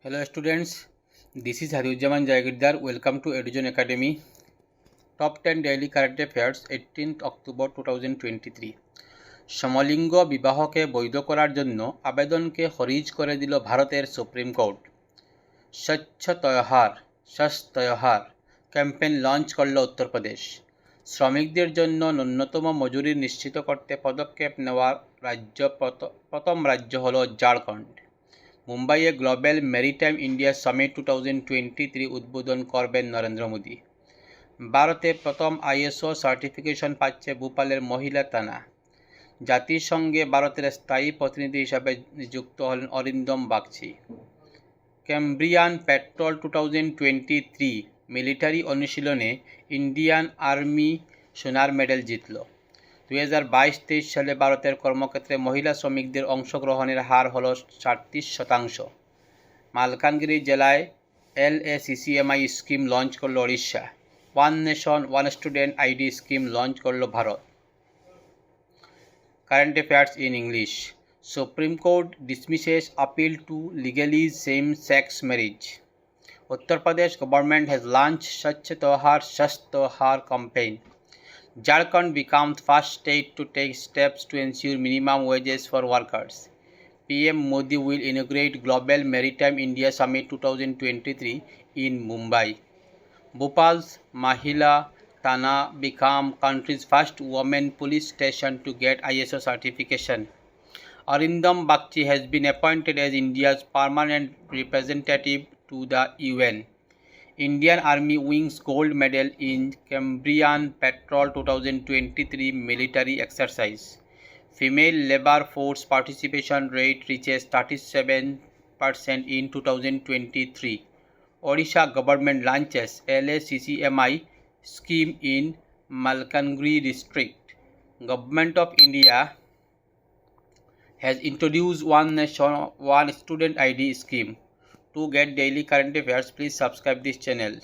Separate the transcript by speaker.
Speaker 1: Hello students, this is Hariujaman Jayagidar. Welcome to Education Academy. Top 10 Daily Current Affairs 18th October 2023. সমলিঙ্গ বিবাহকে বৈধ করার জন্য আবেদনকে খারিজ করে দিল ভারতের সুপ্রিম কোর্ট। স্বচ্ছ ত্যোহার ক্যাম্পেইন লঞ্চ করল উত্তরপ্রদেশ। শ্রমিকদের জন্য ন্যূনতম মজুরি নিশ্চিত করতে পদক্ষেপ নেওয়া প্রথম রাজ্য হল ঝাড়খণ্ড। মুম্বাইয়ে গ্লোবাল মেরিটাইম ইন্ডিয়া সামিট 2023 উদ্বোধন করবেন নরেন্দ্র মোদী। ভারতে প্রথম আইএসও সার্টিফিকেশন পাচ্ছে ভোপালের মহিলা থানা। জাতিসংঘে ভারতের স্থায়ী প্রতিনিধি হিসাবে নিযুক্ত হলেন Arindam Bagchi. Cambrian petrol 2023 military অনুশীলনে ইন্ডিয়ান আর্মি সোনার মেডেল জিতল। 2022-23 সালে ভারতের কর্মক্ষেত্রে মহিলা শ্রমিকদের অংশগ্রহণের হার হল 37%। মালকানগিরি জেলায় LACCMI স্কিম লঞ্চ করল Odisha. One nation one student ID scheme launch করল Bharat. Current affairs in English. Supreme court dismisses appeal to legalize same-sex marriage. Uttar Pradesh government has launched Swachh Tyohar campaign. Jharkhand becomes first state to take steps to ensure minimum wages for workers. PM Modi will inaugurate Global Maritime India Summit 2023 in Mumbai. Bhopal's Mahila Thana become country's first women police station to get ISO certification. Arindam Bagchi has been appointed as India's permanent representative to the UN. Indian Army wins gold medal in Cambrian Patrol 2023 military exercise. Female labor force participation rate reaches 37% in 2023. Odisha government launches LACCMI scheme in Malkangiri district. Government of India has introduced one nation one student ID scheme. To get daily current affairs, please subscribe this channel.